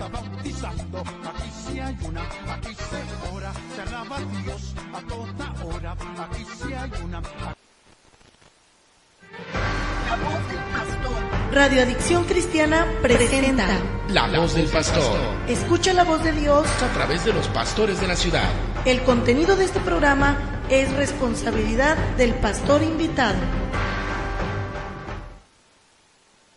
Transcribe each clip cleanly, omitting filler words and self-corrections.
está bautizando. Aquí sí hay una, aquí se ora, se alaba a Dios a toda hora. Aquí sí hay una. La voz del pastor. Radio Adicción Cristiana presenta La voz del pastor. Escucha la voz de Dios A través de los pastores de la ciudad. El contenido de este programa es responsabilidad del pastor invitado.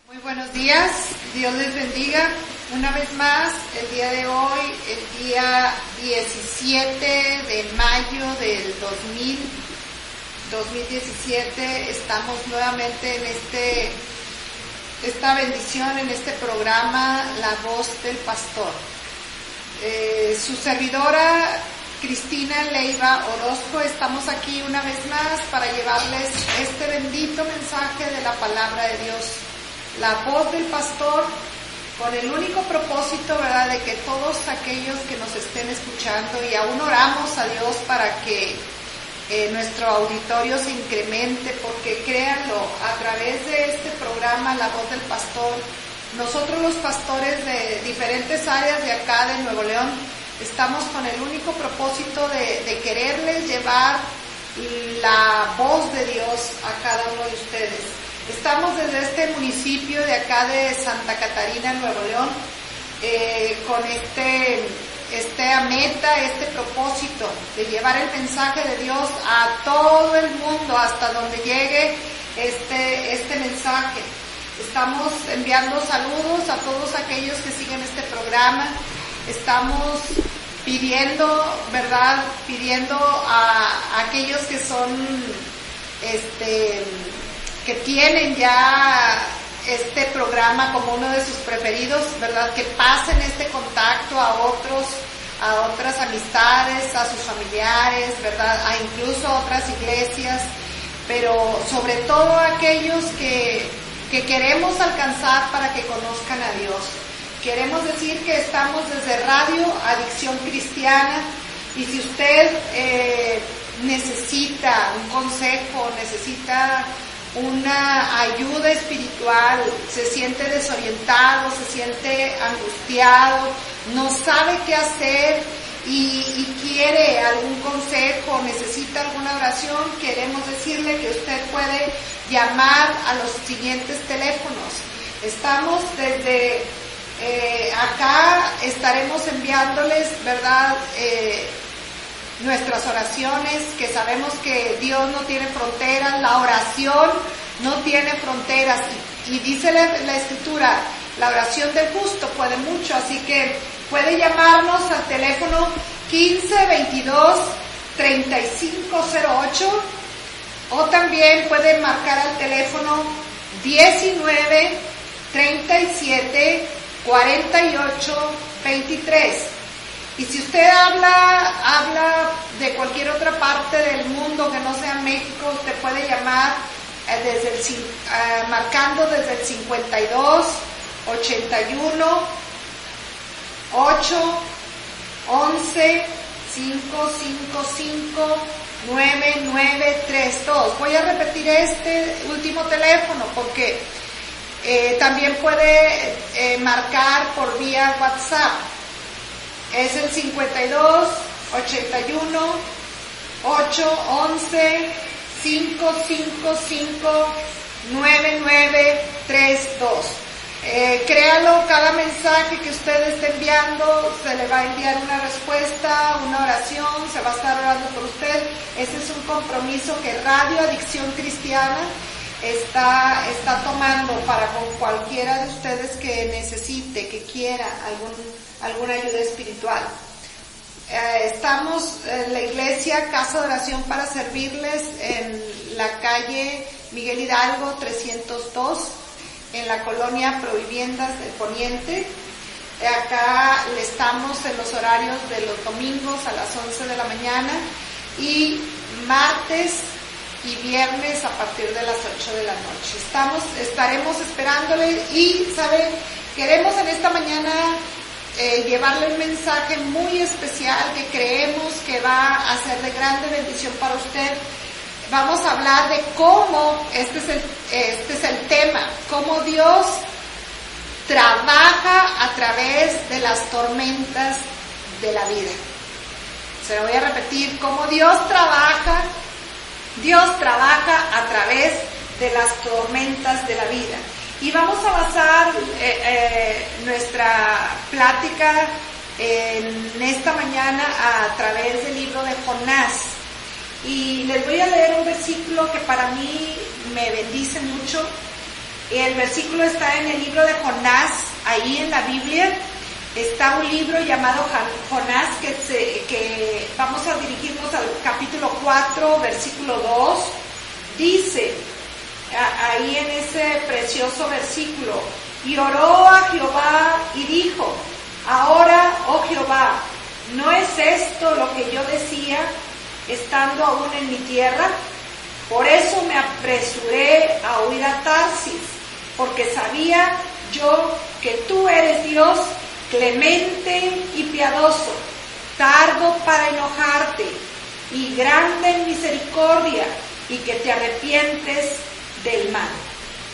Muy buenos días, Dios les bendiga. Una vez más, el día de hoy, el día 17 de mayo del 2017, estamos nuevamente en esta bendición, en este programa, La Voz del Pastor. Su servidora, Cristina Leiva Orozco, estamos aquí una vez más para llevarles este bendito mensaje de la palabra de Dios, La Voz del Pastor, con el único propósito, ¿verdad?, de que todos aquellos que nos estén escuchando, y aún oramos a Dios para que nuestro auditorio se incremente, porque créanlo, a través de este programa La Voz del Pastor, nosotros los pastores de diferentes áreas de acá de Nuevo León estamos con el único propósito de quererles llevar la voz de Dios a cada uno de ustedes. Estamos desde este municipio de acá de Santa Catarina, Nuevo León, con esta meta, este propósito de llevar el mensaje de Dios a todo el mundo, hasta donde llegue este mensaje. Estamos enviando saludos a todos aquellos que siguen este programa. Estamos pidiendo, ¿verdad?, pidiendo a aquellos que son, que tienen ya este programa como uno de sus preferidos, ¿verdad?, que pasen este contacto a otras amistades, a sus familiares, ¿verdad?, a incluso a otras iglesias, pero sobre todo a aquellos que queremos alcanzar para que conozcan a Dios. Queremos decir que estamos desde Radio Adicción Cristiana, y si usted necesita un consejo, necesita una ayuda espiritual, se siente desorientado, se siente angustiado, no sabe qué hacer y quiere algún consejo, necesita alguna oración, queremos decirle que usted puede llamar a los siguientes teléfonos. Estamos desde acá, estaremos enviándoles, ¿verdad?, nuestras oraciones, que sabemos que Dios no tiene fronteras, la oración no tiene fronteras, y dice la Escritura, la oración del justo puede mucho, así que puede llamarnos al teléfono 1522-3508, o también puede marcar al teléfono 1937-48-23. Y si usted habla de cualquier otra parte del mundo que no sea México, usted puede llamar marcando desde el 52 81 8 11 555 9932. Voy a repetir este último teléfono porque también puede marcar por vía WhatsApp. Es el 52 81 811 555 9932. Créalo, cada mensaje que usted esté enviando se le va a enviar una respuesta, una oración, se va a estar orando por usted. Ese es un compromiso que Radio Adicción Cristiana está tomando para con cualquiera de ustedes que necesite, que quiera alguna ayuda espiritual. Estamos en la iglesia Casa de Oración para servirles en la calle Miguel Hidalgo 302, en la colonia Proviviendas del Poniente. Acá estamos en los horarios de los domingos a las 11 de la mañana y martes y viernes a partir de las 8 de la noche. Estaremos esperándole y, queremos en esta mañana llevarle un mensaje muy especial que creemos que va a ser de grande bendición para usted. Vamos a hablar de cómo, este es el tema, cómo Dios trabaja a través de las tormentas de la vida. Se lo voy a repetir, cómo Dios trabaja a través de las tormentas de la vida. Y vamos a basar nuestra plática en esta mañana a través del libro de Jonás. Y les voy a leer un versículo que para mí me bendice mucho. El versículo está en el libro de Jonás, ahí en la Biblia. Está un libro llamado Jonás que vamos a dirigirnos al capítulo 4, versículo 2. Dice, ahí en ese precioso versículo, y oró a Jehová y dijo, ahora, oh Jehová, ¿no es esto lo que yo decía estando aún en mi tierra? Por eso me apresuré a huir a Tarsis, porque sabía yo que tú eres Dios clemente y piadoso, tardo para enojarte y grande en misericordia, y que te arrepientes del mal.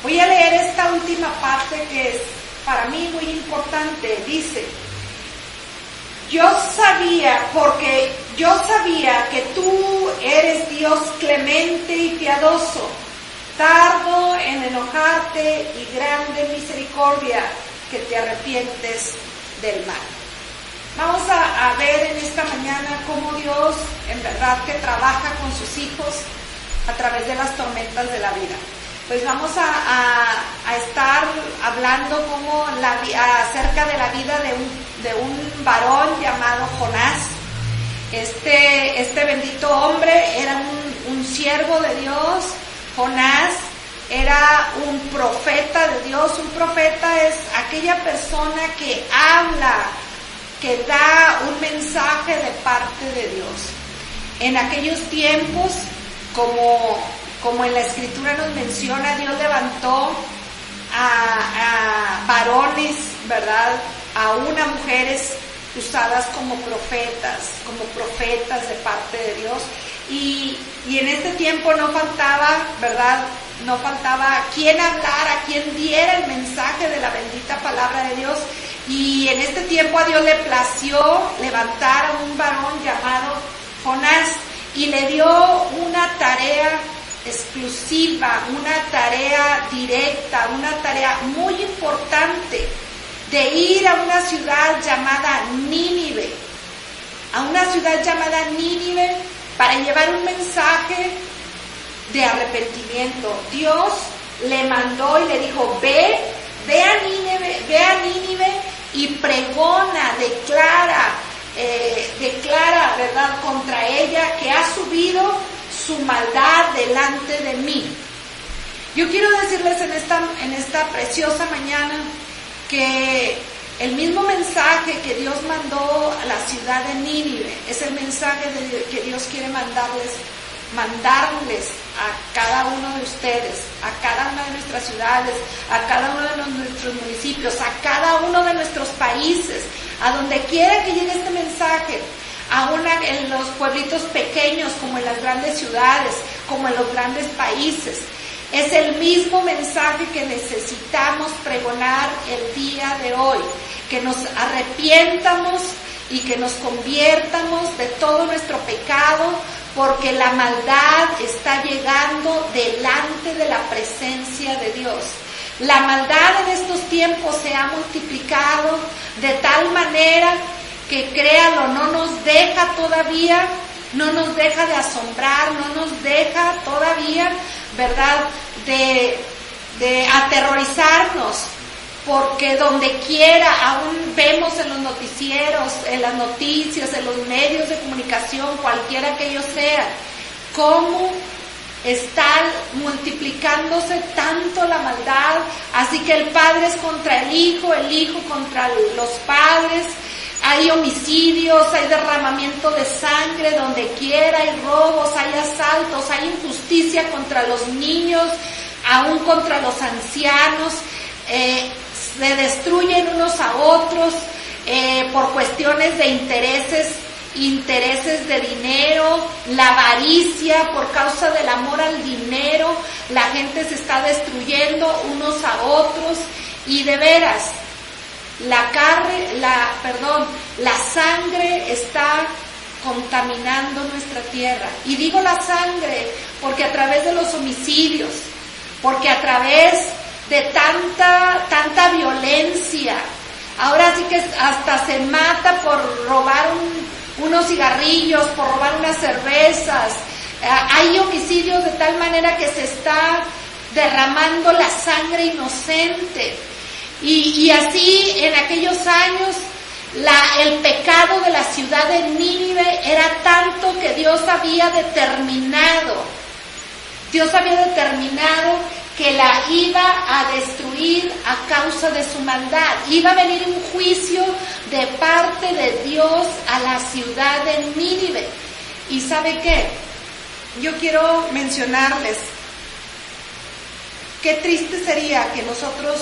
Voy a leer esta última parte que es para mí muy importante. Dice, porque yo sabía que tú eres Dios clemente y piadoso, tardo en enojarte y grande en misericordia, que te arrepientes del mal. Vamos a ver en esta mañana cómo Dios en verdad que trabaja con sus hijos a través de las tormentas de la vida. Pues vamos a estar hablando acerca de la vida de un varón llamado Jonás. Este bendito hombre era un siervo de Dios. Jonás era un profeta de Dios. Un profeta es aquella persona que habla, que da un mensaje de parte de Dios. En aquellos tiempos, como en la Escritura nos menciona, Dios levantó a varones, ¿verdad? Aún a mujeres usadas como profetas de parte de Dios. Y en este tiempo no faltaba, ¿verdad? No faltaba quien hablara, quien diera el mensaje de la bendita palabra de Dios. Y en este tiempo a Dios le plació levantar a un varón llamado Jonás y le dio una tarea exclusiva, una tarea directa, una tarea muy importante de ir a una ciudad llamada Nínive, para llevar un mensaje de arrepentimiento. Dios le mandó y le dijo, ve a Nínive y pregona, declara, ¿verdad?, contra ella que ha subido su maldad delante de mí. Yo quiero decirles en esta preciosa mañana que el mismo mensaje que Dios mandó a la ciudad de Nínive es el mensaje que Dios quiere mandarles a cada uno de ustedes, a cada una de nuestras ciudades, a cada uno de nuestros municipios, a cada uno de nuestros países, a donde quiera que llegue este mensaje, aún en los pueblitos pequeños, como en las grandes ciudades, como en los grandes países. Es el mismo mensaje que necesitamos pregonar el día de hoy, que nos arrepientamos y que nos conviertamos de todo nuestro pecado, porque la maldad está llegando delante de la presencia de Dios. La maldad en estos tiempos se ha multiplicado de tal manera que, créanlo, no nos deja todavía, no nos deja de asombrar, no nos deja todavía, ¿verdad?, de aterrorizarnos, porque donde quiera, aún vemos en los noticieros, en las noticias, en los medios de comunicación, cualquiera que ellos sean, cómo está multiplicándose tanto la maldad. Así que el padre es contra el hijo contra los padres. Hay homicidios, hay derramamiento de sangre donde quiera, hay robos, hay asaltos, hay injusticia contra los niños, aún contra los ancianos. Se destruyen unos a otros por cuestiones de intereses de dinero, la avaricia, por causa del amor al dinero. La gente se está destruyendo unos a otros, y de veras, la sangre está contaminando nuestra tierra. Y digo la sangre porque a través de los homicidios, porque a través de tanta violencia, ahora sí que hasta se mata por robar unos cigarrillos, por robar unas cervezas. Hay homicidios de tal manera que se está derramando la sangre inocente. Y así en aquellos años el pecado de la ciudad de Nínive era tanto que Dios había determinado que la iba a destruir a causa de su maldad. Iba a venir un juicio de parte de Dios a la ciudad de Nínive. ¿Y sabe qué? Yo quiero mencionarles qué triste sería que nosotros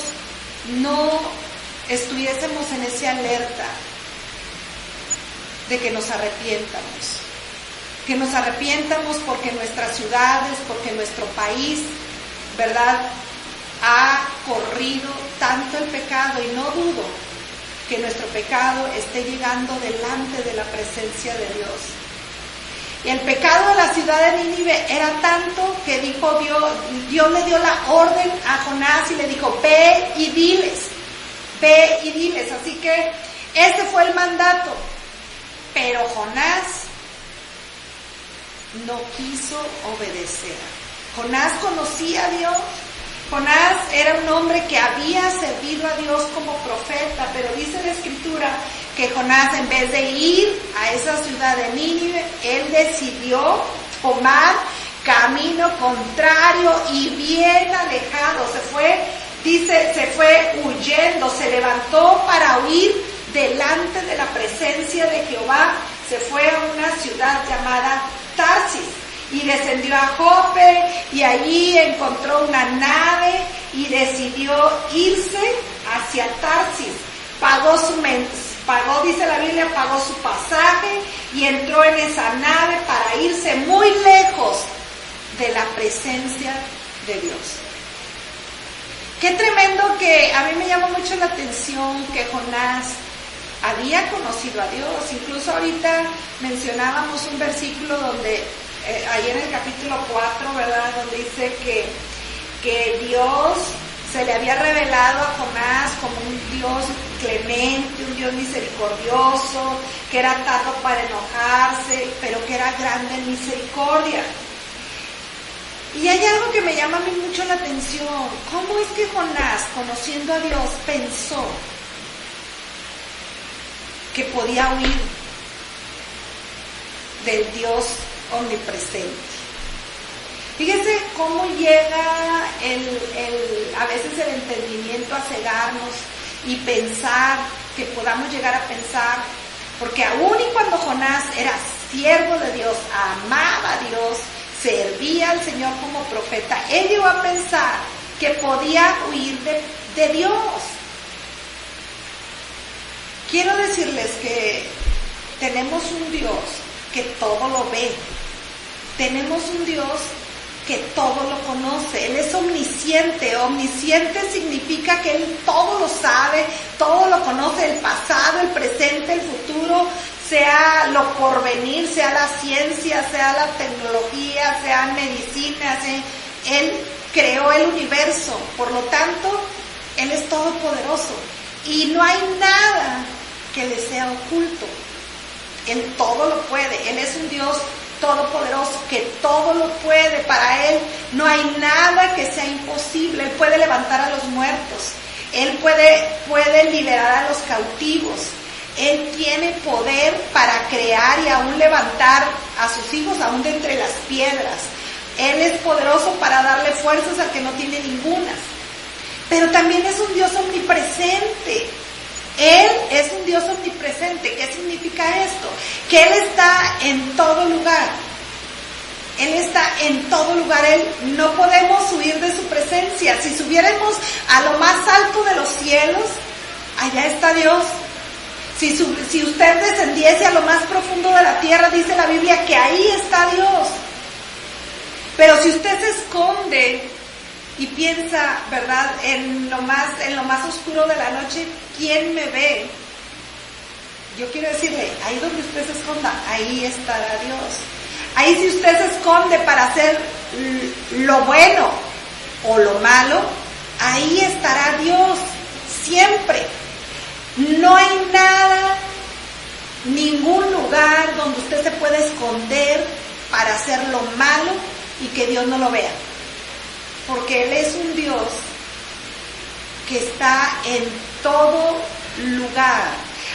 no estuviésemos en esa alerta de que nos arrepientamos porque nuestras ciudades, porque nuestro país, ¿verdad?, ha corrido tanto el pecado, y no dudo que nuestro pecado esté llegando delante de la presencia de Dios. Y el pecado de la ciudad de Nínive era tanto que dijo Dios le dio la orden a Jonás y le dijo, ve y diles. Así que ese fue el mandato. Pero Jonás no quiso obedecer. Jonás conocía a Dios. Jonás era un hombre que había servido a Dios como profeta, pero dice la Escritura que Jonás, en vez de ir a esa ciudad de Nínive, él decidió tomar camino contrario y bien alejado. Se fue huyendo, se levantó para huir delante de la presencia de Jehová. Se fue a una ciudad llamada Tarsis y descendió a Jope, y allí encontró una nave y decidió irse hacia Tarsis. Pagó, dice la Biblia, pagó su pasaje y entró en esa nave para irse muy lejos de la presencia de Dios. Qué tremendo, que a mí me llama mucho la atención que Jonás había conocido a Dios. Incluso ahorita mencionábamos un versículo donde, ahí en el capítulo 4, ¿verdad?, donde dice que Dios se le había revelado a Jonás como un Dios clemente, un Dios misericordioso, que era tardo para enojarse, pero que era grande en misericordia. Y hay algo que me llama a mí mucho la atención. ¿Cómo es que Jonás, conociendo a Dios, pensó que podía huir del Dios omnipresente? Fíjense cómo llega a veces el entendimiento a cegarnos y pensar, que podamos llegar a pensar, porque aún y cuando Jonás era siervo de Dios, amaba a Dios, servía al Señor como profeta, él llegó a pensar que podía huir de Dios. Quiero decirles que tenemos un Dios que todo lo ve, tenemos un Dios que todo lo conoce. Él es omnisciente. Omnisciente significa que Él todo lo sabe, todo lo conoce, el pasado, el presente, el futuro, sea lo porvenir, sea la ciencia, sea la tecnología, sea medicina, Él creó el universo. Por lo tanto, Él es todopoderoso y no hay nada que le sea oculto. Él todo lo puede. Él es un Dios todopoderoso que todo lo puede. Para Él no hay nada que sea imposible. Él puede levantar a los muertos, Él puede liberar a los cautivos, Él tiene poder para crear y aún levantar a sus hijos aún de entre las piedras. Él es poderoso para darle fuerzas al que no tiene ningunas. Pero también es un Dios omnipresente. Él es un Dios omnipresente. ¿Qué significa esto? Que Él está en todo lugar. Él está en todo lugar. No podemos huir de su presencia. Si subiéramos a lo más alto de los cielos, allá está Dios. Si usted descendiese a lo más profundo de la tierra, dice la Biblia que ahí está Dios. Pero si usted se esconde y piensa, ¿verdad?, en lo más oscuro de la noche, ¿quién me ve? Yo quiero decirle, ahí donde usted se esconda, ahí estará Dios. Ahí si usted se esconde para hacer lo bueno o lo malo, ahí estará Dios, siempre. No hay nada, ningún lugar donde usted se pueda esconder para hacer lo malo y que Dios no lo vea. Porque Él es un Dios que está en todo lugar.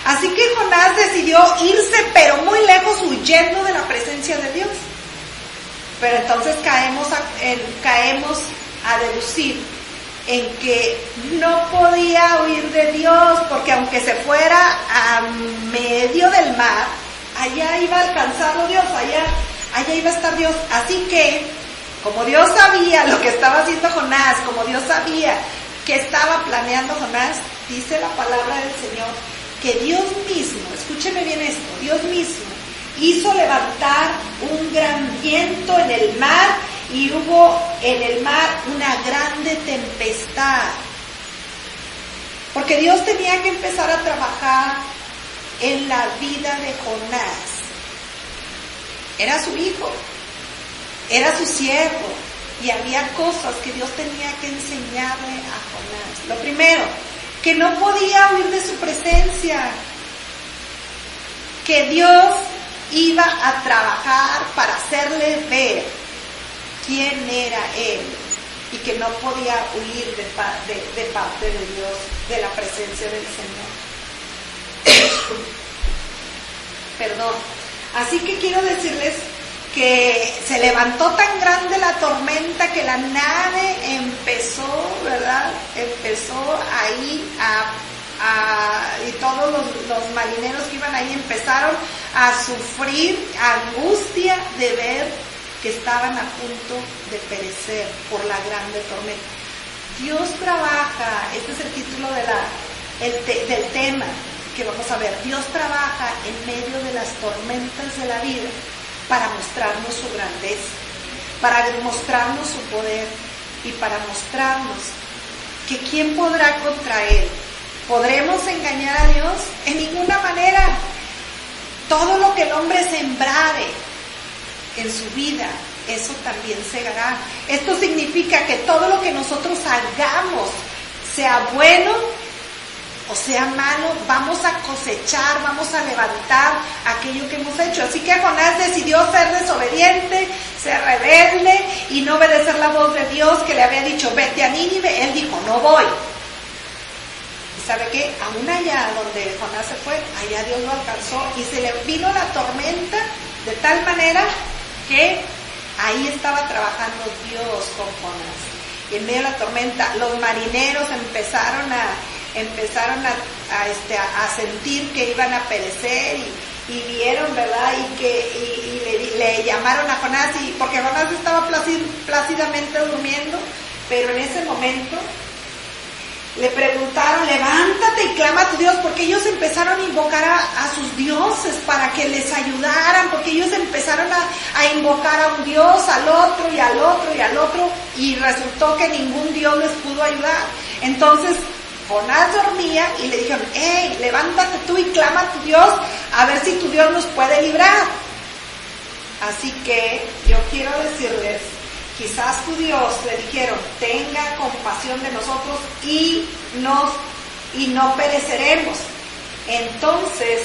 Así que Jonás decidió irse, pero muy lejos, huyendo de la presencia de Dios. Pero entonces caemos a deducir en que no podía huir de Dios, porque aunque se fuera a medio del mar, allá iba a alcanzarlo Dios, allá iba a estar Dios. Así que, como Dios sabía lo que estaba haciendo Jonás, como Dios sabía que estaba planeando Jonás, dice la palabra del Señor, que Dios mismo, escúcheme bien esto, Dios mismo hizo levantar un gran viento en el mar y hubo en el mar una grande tempestad. Porque Dios tenía que empezar a trabajar en la vida de Jonás. Era su hijo, era su siervo, y había cosas que Dios tenía que enseñarle a Jonás. Lo primero, que no podía huir de su presencia, que Dios iba a trabajar para hacerle ver quién era Él y que no podía huir de parte de Dios, de la presencia del Señor. Perdón. Así que quiero decirles que se levantó tan grande la tormenta que la nave empezó, ¿verdad? Empezó ahí y todos los marineros que iban ahí empezaron a sufrir angustia de ver que estaban a punto de perecer por la grande tormenta. Dios trabaja, este es el título del tema que vamos a ver. Dios trabaja en medio de las tormentas de la vida para mostrarnos su grandeza, para mostrarnos su poder y para mostrarnos que quién podrá contra Él. ¿Podremos engañar a Dios? En ninguna manera. Todo lo que el hombre sembrare en su vida, eso también segará. Esto significa que todo lo que nosotros hagamos, sea bueno o sea malo, vamos a cosechar, vamos a levantar aquello que hemos hecho. Así que Jonás decidió ser desobediente, ser rebelde y no obedecer la voz de Dios que le había dicho, vete a Nínive. Él dijo, no voy. ¿Y sabe qué? Aún allá donde Jonás se fue, allá Dios lo alcanzó y se le vino la tormenta de tal manera que ahí estaba trabajando Dios con Jonás. Y en medio de la tormenta, los marineros empezaron a sentir que iban a perecer y vieron, ¿verdad? Y le llamaron a Jonás, porque Jonás estaba plácidamente durmiendo, pero en ese momento le preguntaron, levántate y clama a tu Dios, porque ellos empezaron a invocar a sus dioses para que les ayudaran, porque ellos empezaron a invocar a un Dios, al otro y al otro y al otro, y resultó que ningún Dios les pudo ayudar. Entonces Jonás dormía y le dijeron, hey, levántate tú y clama a tu Dios, a ver si tu Dios nos puede librar. Así que yo quiero decirles, quizás tu Dios, le dijeron, tenga compasión de nosotros y no pereceremos. Entonces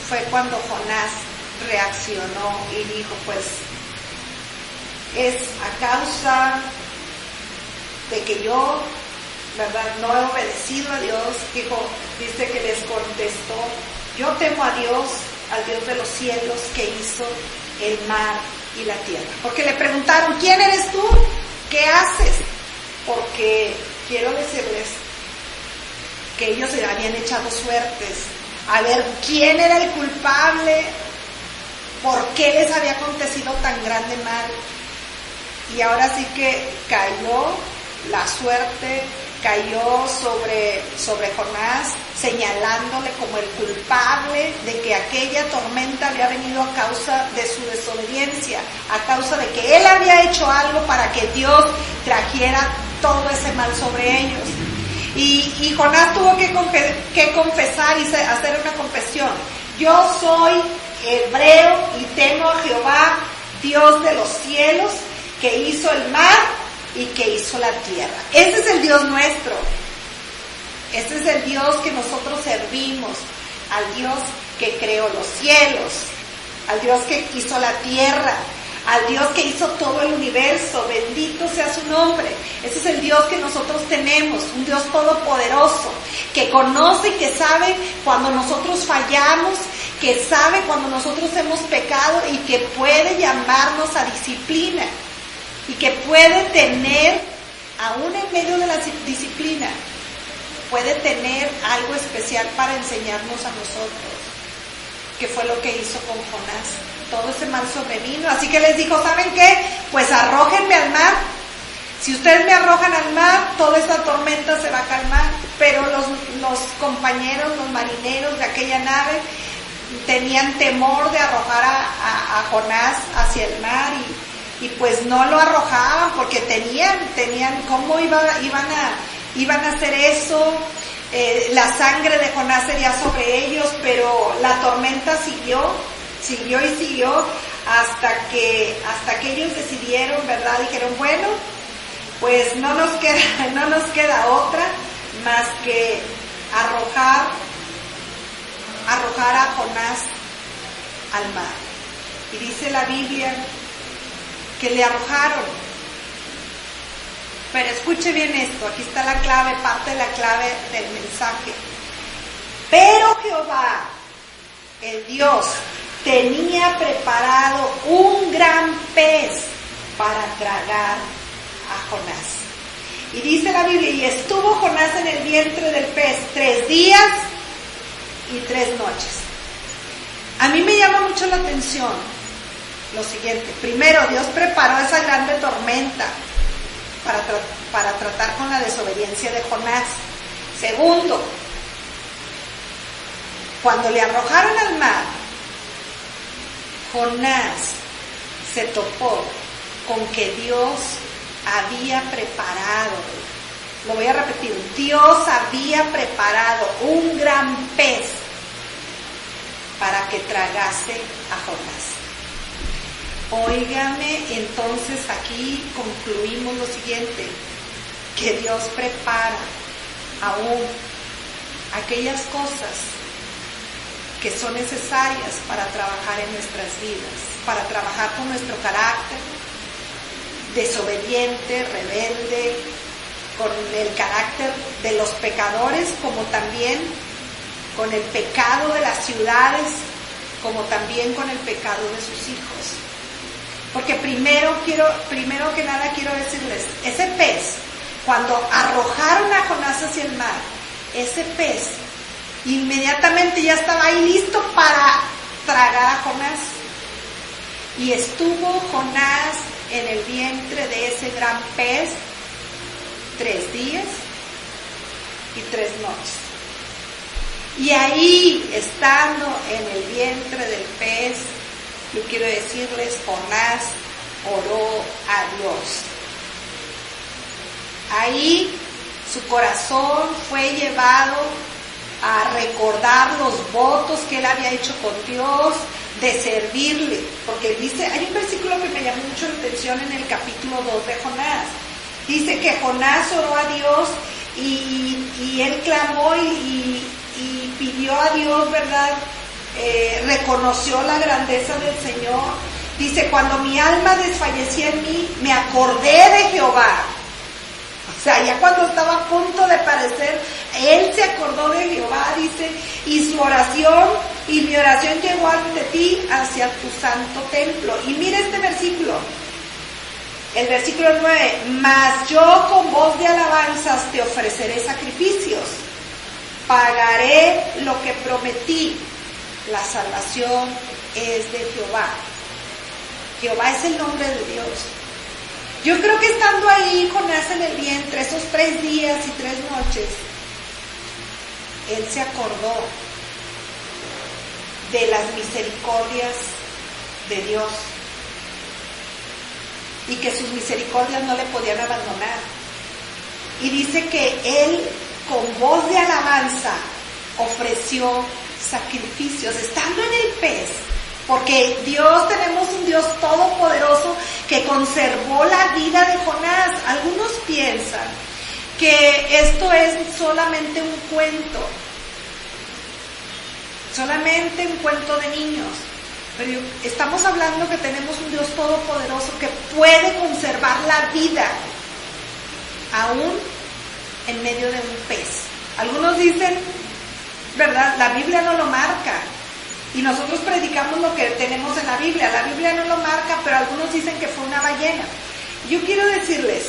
fue cuando Jonás reaccionó y dijo, pues, es a causa de que yo, ¿verdad?, no he obedecido a Dios. Dice que les contestó, yo temo a Dios, al Dios de los cielos que hizo el mar y la tierra. Porque le preguntaron, ¿quién eres tú? ¿Qué haces? Porque quiero decirles que ellos se habían echado suertes a ver quién era el culpable, por qué les había acontecido tan grande mal. Y ahora sí que cayó la suerte, cayó sobre Jonás, señalándole como el culpable de que aquella tormenta había venido a causa de su desobediencia, a causa de que él había hecho algo para que Dios trajera todo ese mal sobre ellos. Y Jonás tuvo que confesar y hacer una confesión. Yo soy hebreo y temo a Jehová, Dios de los cielos, que hizo el mar y que hizo la tierra. Ese es el Dios nuestro. Ese es el Dios que nosotros servimos, al Dios que creó los cielos, al Dios que hizo la tierra, al Dios que hizo todo el universo. Bendito sea su nombre. Ese es el Dios que nosotros tenemos, un Dios todopoderoso, que conoce y que sabe cuando nosotros fallamos, que sabe cuando nosotros hemos pecado y que puede llamarnos a disciplina y que puede tener, aún en medio de la disciplina, puede tener algo especial para enseñarnos a nosotros, que fue lo que hizo con Jonás. Todo ese mal sobrevino, así que les dijo, ¿saben qué? Pues arrójenme al mar. Si ustedes me arrojan al mar, toda esta tormenta se va a calmar. Pero los compañeros, los marineros de aquella nave tenían temor de arrojar a Jonás hacia el mar y pues no lo arrojaban porque tenían cómo iban a hacer eso. La sangre de Jonás sería sobre ellos, pero la tormenta siguió hasta que ellos decidieron, ¿verdad? Dijeron, bueno, pues no nos queda otra más que arrojar a Jonás al mar. Y dice la Biblia que le arrojaron. Pero escuche bien esto, aquí está la clave, parte de la clave del mensaje. Pero Jehová, el Dios, tenía preparado un gran pez para tragar a Jonás. Y dice la Biblia, y estuvo Jonás en el vientre del pez 3 días y 3 noches. A mí me llama mucho la atención lo siguiente. Primero, Dios preparó esa grande tormenta para tratar con la desobediencia de Jonás. Segundo, cuando le arrojaron al mar, Jonás se topó con que Dios había preparado, lo voy a repetir, Dios había preparado un gran pez para que tragase a Jonás. Óigame, entonces aquí concluimos lo siguiente, que Dios prepara aún aquellas cosas que son necesarias para trabajar en nuestras vidas, para trabajar con nuestro carácter desobediente, rebelde, con el carácter de los pecadores, como también con el pecado de las ciudades, como también con el pecado de sus hijos. Porque primero que nada quiero decirles, ese pez, cuando arrojaron a Jonás hacia el mar, ese pez inmediatamente ya estaba ahí listo para tragar a Jonás. Y estuvo Jonás en el vientre de ese gran pez 3 días y 3 noches. Y ahí, estando en el vientre del pez, yo quiero decirles, Jonás oró a Dios. Ahí su corazón fue llevado a recordar los votos que él había hecho con Dios, de servirle, porque dice, hay un versículo que me llamó mucho la atención en el capítulo 2 de Jonás. Dice que Jonás oró a Dios y él clamó y pidió a Dios, ¿verdad? Reconoció la grandeza del Señor. Dice, cuando mi alma desfallecía en mí, me acordé de Jehová. O sea, ya cuando estaba a punto de padecer, él se acordó de Jehová, dice, y su oración, y mi oración llegó ante ti hacia tu santo templo. Y mira este versículo, el versículo 9, mas yo con voz de alabanzas te ofreceré sacrificios, pagaré lo que prometí, la salvación es de Jehová. Jehová es el nombre de Dios. Yo creo que estando ahí Jonás en el vientre, esos 3 días y 3 noches, Él se acordó de las misericordias de Dios y que sus misericordias no le podían abandonar. Y dice que Él, con voz de alabanza, ofreció sacrificios, estando en el pez, porque tenemos un Dios todopoderoso que conservó la vida de Jonás. Algunos piensan que esto es solamente un cuento de niños, pero estamos hablando que tenemos un Dios todopoderoso que puede conservar la vida aún en medio de un pez. Algunos dicen, ¿verdad? La Biblia no lo marca y nosotros predicamos lo que tenemos en la Biblia no lo marca, pero algunos dicen que fue una ballena. Yo quiero decirles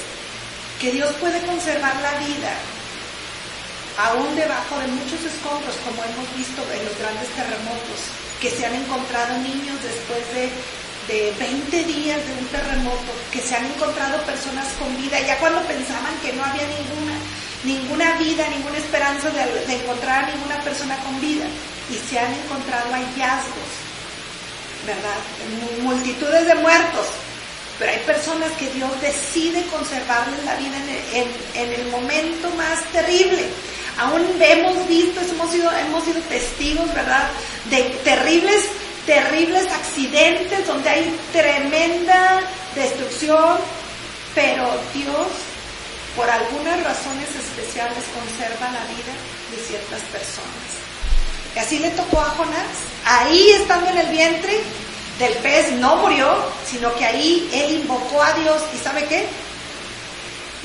que Dios puede conservar la vida aún debajo de muchos escombros, como hemos visto en los grandes terremotos, que se han encontrado niños después de 20 días de un terremoto, que se han encontrado personas con vida, ya cuando pensaban que no había ninguna vida, ninguna esperanza de encontrar a ninguna persona con vida, y se han encontrado hallazgos, ¿verdad? Multitudes de muertos, pero hay personas que Dios decide conservarles la vida en el momento más terrible. Aún hemos visto, hemos sido testigos, ¿verdad?, de terribles accidentes donde hay tremenda destrucción, pero Dios, por algunas razones especiales, conserva la vida de ciertas personas. Y así le tocó a Jonás. Ahí, estando en el vientre del pez, no murió, sino que ahí él invocó a Dios. ¿Y sabe qué?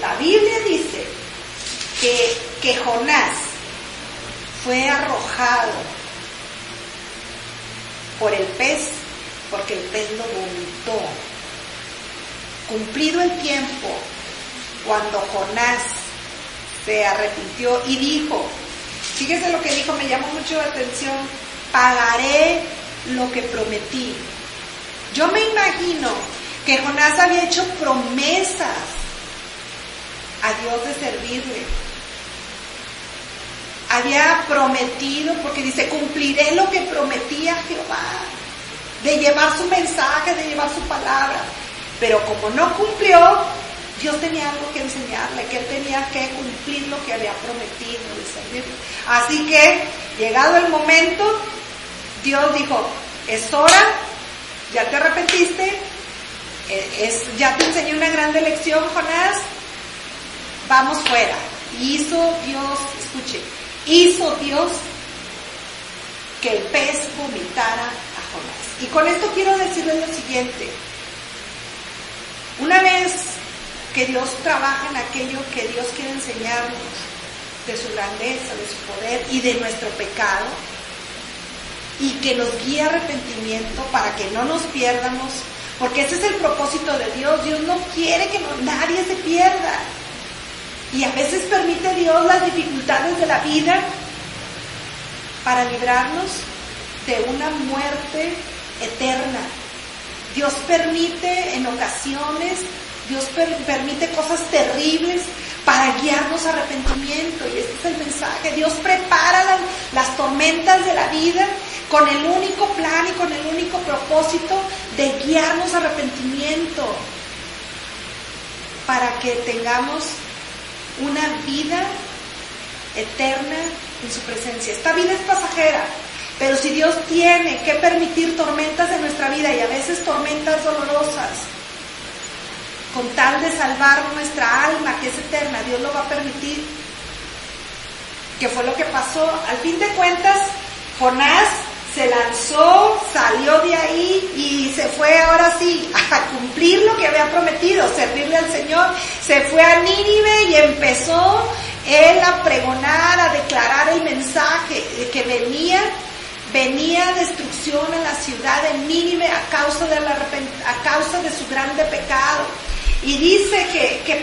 La Biblia dice que Jonás fue arrojado por el pez, porque el pez lo vomitó. Cumplido el tiempo, cuando Jonás se arrepintió y dijo, fíjese lo que dijo, me llamó mucho la atención: pagaré lo que prometí. Yo me imagino que Jonás había hecho promesas a Dios de servirle. Había prometido, porque dice, cumpliré lo que prometí a Jehová, de llevar su mensaje, de llevar su palabra. Pero como no cumplió, Dios tenía algo que enseñarle, que él tenía que cumplir lo que había prometido de servirle. Así que, llegado el momento, Dios dijo, es hora, ya te arrepentiste, ya te enseñé una gran lección, Jonás, vamos fuera. Y hizo Dios que el pez vomitara a Jonás. Y con esto quiero decirles lo siguiente: una vez que Dios trabaja en aquello que Dios quiere enseñarnos, de su grandeza, de su poder y de nuestro pecado, y que nos guía a arrepentimiento para que no nos pierdamos, porque ese es el propósito de Dios. Dios no quiere que nadie se pierda. Y a veces permite Dios las dificultades de la vida para librarnos de una muerte eterna. Dios permite en ocasiones, Dios permite cosas terribles para guiarnos a arrepentimiento. Y este es el mensaje. Dios prepara las tormentas de la vida con el único plan y con el único propósito de guiarnos a arrepentimiento, para que tengamos una vida eterna en su presencia. Esta vida es pasajera, pero si Dios tiene que permitir tormentas en nuestra vida, y a veces tormentas dolorosas, con tal de salvar nuestra alma que es eterna, Dios lo va a permitir. ¿Qué fue lo que pasó? Al fin de cuentas, Jonás se lanzó, salió de ahí y se fue ahora sí a cumplir lo que había prometido, servirle al Señor. Se fue a Nínive y empezó él a pregonar, a declarar el mensaje de que venía destrucción a la ciudad de Nínive a causa de su grande pecado. Y dice que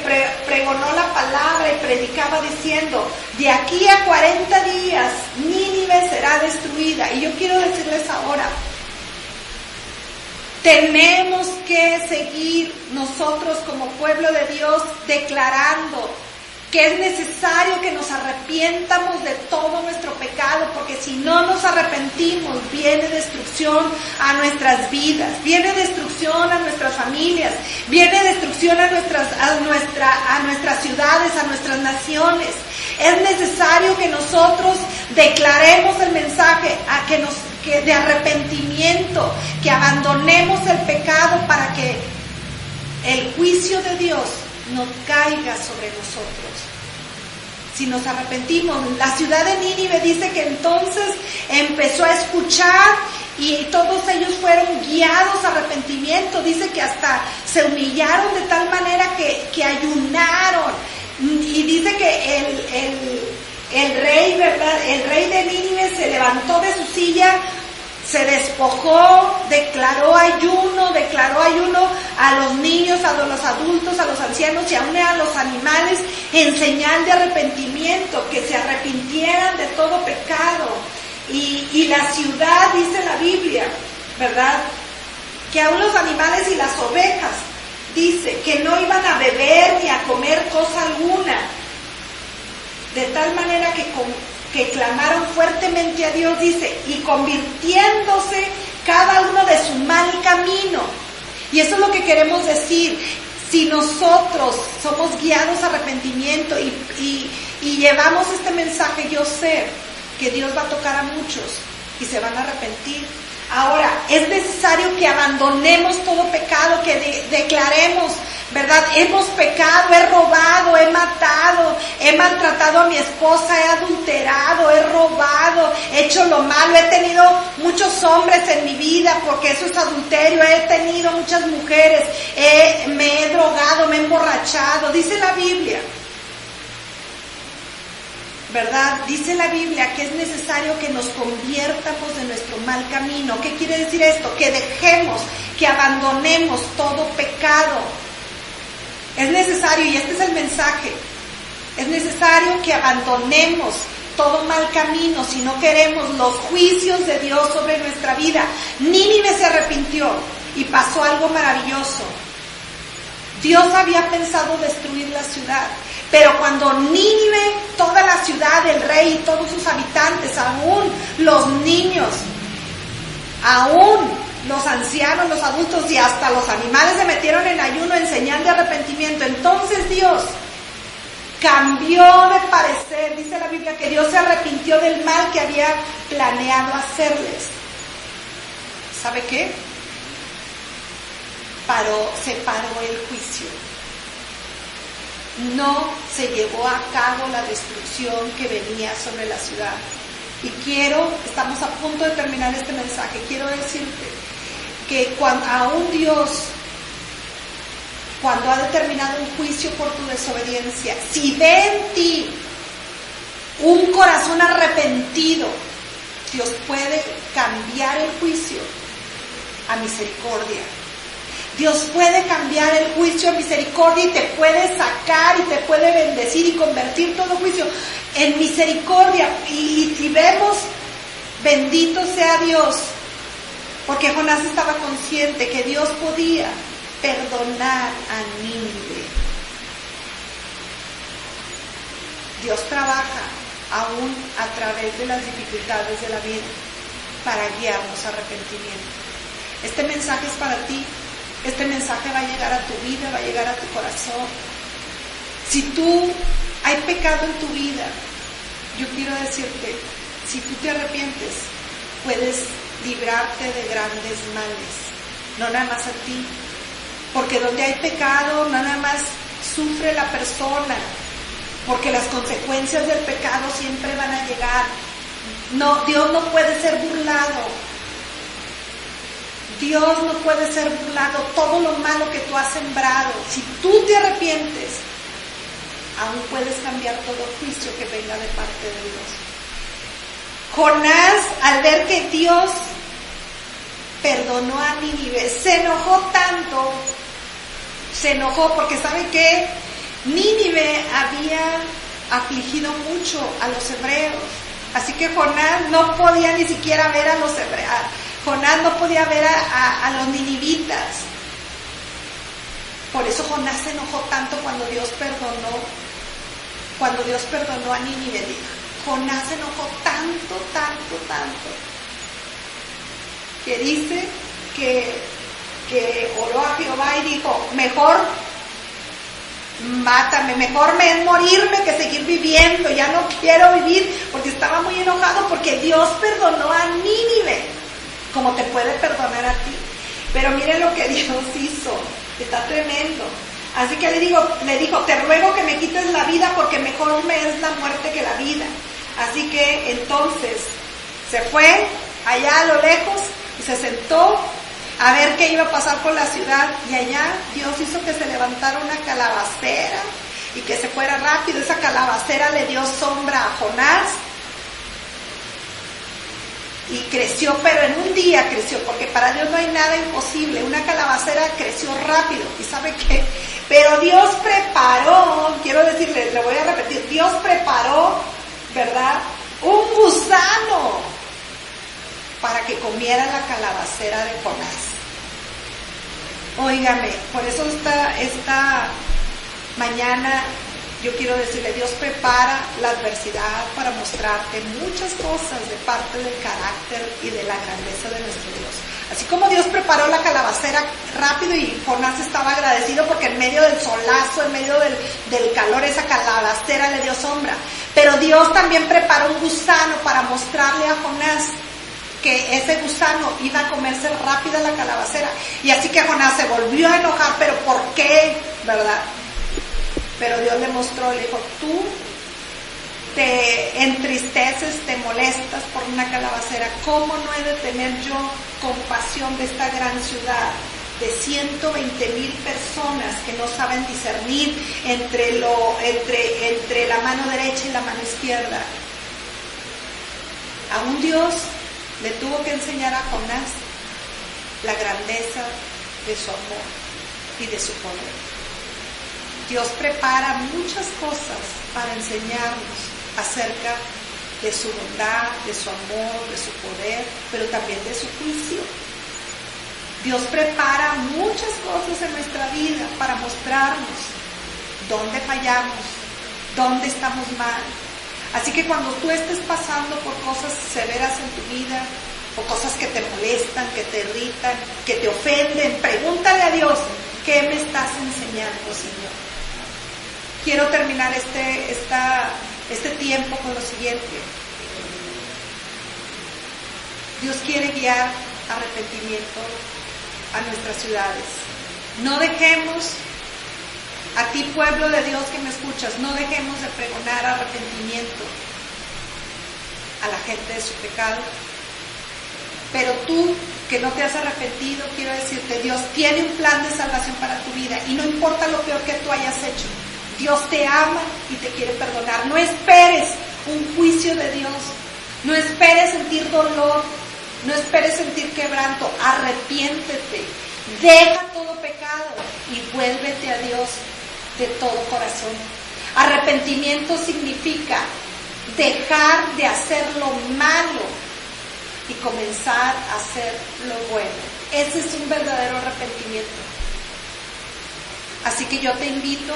pregonó la palabra y predicaba diciendo, de aquí a 40 días Nínive será destruida. Y yo quiero decirles ahora, tenemos que seguir nosotros como pueblo de Dios declarando que es necesario que nos arrepientamos de todo nuestro pecado, porque si no nos arrepentimos, viene destrucción a nuestras vidas, viene destrucción a nuestras familias, viene destrucción a nuestras ciudades, a nuestras naciones. Es necesario que nosotros declaremos el mensaje de arrepentimiento, que abandonemos el pecado para que el juicio de Dios no caiga sobre nosotros. Si nos arrepentimos, la ciudad de Nínive dice que entonces empezó a escuchar y todos ellos fueron guiados a arrepentimiento. Dice que hasta se humillaron de tal manera que ayunaron. Y dice que el rey, ¿verdad? El rey de Nínive se levantó de su silla, se despojó, declaró ayuno a los niños, a los adultos, a los ancianos y aún a los animales en señal de arrepentimiento, que se arrepintieran de todo pecado. Y la ciudad, dice la Biblia, ¿verdad?, que aún los animales y las ovejas, dice que no iban a beber ni a comer cosa alguna, de tal manera que clamaron fuertemente a Dios, dice, y convirtiéndose cada uno de su mal camino. Y eso es lo que queremos decir. Si nosotros somos guiados a arrepentimiento y llevamos este mensaje, yo sé que Dios va a tocar a muchos y se van a arrepentir. Ahora, es necesario que abandonemos todo pecado, que declaremos, ¿verdad? Hemos pecado, he robado, he matado, he maltratado a mi esposa, he adulterado, he robado, he hecho lo malo, he tenido muchos hombres en mi vida, porque eso es adulterio, he tenido muchas mujeres, me he drogado, me he emborrachado, dice la Biblia. ¿Verdad? Dice la Biblia que es necesario que nos conviertamos de nuestro mal camino. ¿Qué quiere decir esto? Que dejemos, que abandonemos todo pecado. Es necesario, y este es el mensaje, es necesario que abandonemos todo mal camino si no queremos los juicios de Dios sobre nuestra vida. Nínive se arrepintió y pasó algo maravilloso. Dios había pensado destruir la ciudad, pero cuando Nínive, toda la ciudad, el rey y todos sus habitantes, aún los niños, aún los ancianos, los adultos y hasta los animales se metieron en ayuno en señal de arrepentimiento, entonces Dios cambió de parecer. Dice la Biblia que Dios se arrepintió del mal que había planeado hacerles. ¿Sabe qué? Se paró el juicio. No se llevó a cabo la destrucción que venía sobre la ciudad. Y estamos a punto de terminar este mensaje, quiero decirte que aún Dios, cuando ha determinado un juicio por tu desobediencia, si ve en ti un corazón arrepentido, Dios puede cambiar el juicio a misericordia. Dios puede cambiar el juicio a misericordia y te puede sacar y te puede bendecir y convertir todo juicio en misericordia. Y vemos, bendito sea Dios, porque Jonás estaba consciente que Dios podía perdonar a Nínive. Dios trabaja aún a través de las dificultades de la vida para guiarnos a arrepentimiento. Este mensaje es para ti. Este mensaje va a llegar a tu vida, va a llegar a tu corazón. Si hay pecado en tu vida, yo quiero decirte, si tú te arrepientes, puedes librarte de grandes males, no nada más a ti, porque donde hay pecado, no nada más sufre la persona, porque las consecuencias del pecado siempre van a llegar. No, Dios no puede ser burlado. Dios no puede ser burlado. Todo lo malo que tú has sembrado, si tú te arrepientes, aún puedes cambiar todo juicio que venga de parte de Dios. Jonás, al ver que Dios perdonó a Nínive, se enojó tanto, porque ¿sabe qué? Nínive había afligido mucho a los hebreos, así que Jonás no podía ni siquiera ver a los hebreos. Jonás no podía ver a los ninivitas. Por eso Jonás se enojó tanto cuando Dios perdonó cuando Dios perdonó a Nínive. Jonás se enojó tanto, que dice que oró a Jehová y dijo, mejor mátame, mejor me es morirme que seguir viviendo, ya no quiero vivir, porque estaba muy enojado porque Dios perdonó a Nínive, como te puede perdonar a ti. Pero miren lo que Dios hizo, está tremendo. Así que le dijo, te ruego que me quites la vida porque mejor me es la muerte que la vida. Así que entonces se fue allá a lo lejos y se sentó a ver qué iba a pasar con la ciudad, y allá Dios hizo que se levantara una calabacera y que se fuera rápido. Esa calabacera le dio sombra a Jonás y creció, pero en un día creció, porque para Dios no hay nada imposible. Una calabacera creció rápido, y ¿sabe qué? Pero Dios preparó, quiero decirle, le voy a repetir, Dios preparó, ¿verdad?, un gusano para que comiera la calabacera de Jonás. Óigame, por eso esta mañana yo quiero decirle, Dios prepara la adversidad para mostrarte muchas cosas de parte del carácter y de la grandeza de nuestro Dios. Así como Dios preparó la calabacera rápido y Jonás estaba agradecido porque en medio del solazo, en medio del calor, esa calabacera le dio sombra. Pero Dios también preparó un gusano para mostrarle a Jonás que ese gusano iba a comerse rápida la calabacera. Y así que Jonás se volvió a enojar, pero ¿por qué? ¿Verdad? Pero Dios le mostró, le dijo, tú te entristeces, te molestas por una calabacera. ¿Cómo no he de tener yo compasión de esta gran ciudad de 120,000 personas que no saben discernir entre la mano derecha y la mano izquierda? Aún Dios le tuvo que enseñar a Jonás la grandeza de su amor y de su poder. Dios prepara muchas cosas para enseñarnos acerca de su bondad, de su amor, de su poder, pero también de su juicio. Dios prepara muchas cosas en nuestra vida para mostrarnos dónde fallamos, dónde estamos mal. Así que cuando tú estés pasando por cosas severas en tu vida, o cosas que te molestan, que te irritan, que te ofenden, pregúntale a Dios, ¿qué me estás enseñando, Señor? Quiero terminar este tiempo con lo siguiente. Dios quiere guiar arrepentimiento a nuestras ciudades. No dejemos, a ti pueblo de Dios que me escuchas, no dejemos de pregonar arrepentimiento a la gente de su pecado. Pero tú que no te has arrepentido, quiero decirte, Dios tiene un plan de salvación para tu vida y no importa lo peor que tú hayas hecho, Dios te ama y te quiere perdonar. No esperes un juicio de Dios, no esperes sentir dolor, no esperes sentir quebranto. Arrepiéntete, deja todo pecado y vuélvete a Dios de todo corazón. Arrepentimiento significa dejar de hacer lo malo y comenzar a hacer lo bueno. Ese es un verdadero arrepentimiento. Así que yo te invito,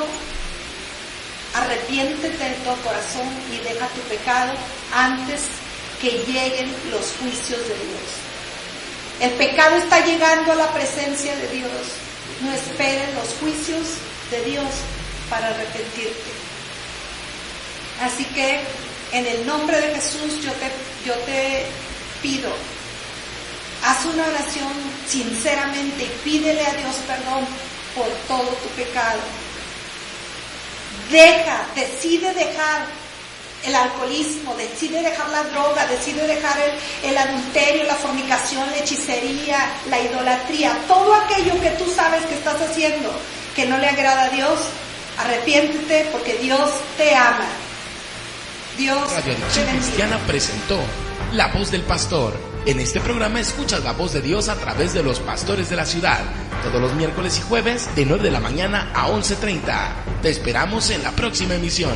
arrepiéntete de todo corazón y deja tu pecado antes que lleguen los juicios de Dios. El pecado está llegando a la presencia de Dios. No esperes los juicios de Dios para arrepentirte. Así que en el nombre de Jesús yo te pido, haz una oración sinceramente y pídele a Dios perdón por todo tu pecado. Decide dejar el alcoholismo, decide dejar la droga, decide dejar el adulterio, la fornicación, la hechicería, la idolatría, todo aquello que tú sabes que estás haciendo que no le agrada a Dios. Arrepiéntete porque Dios te ama. Dios Radio te Adicción bendiga. Cristiana presentó La Voz del Pastor. En este programa escuchas la voz de Dios a través de los pastores de la ciudad, todos los miércoles y jueves de 9 de la mañana a 11:30. Te esperamos en la próxima emisión.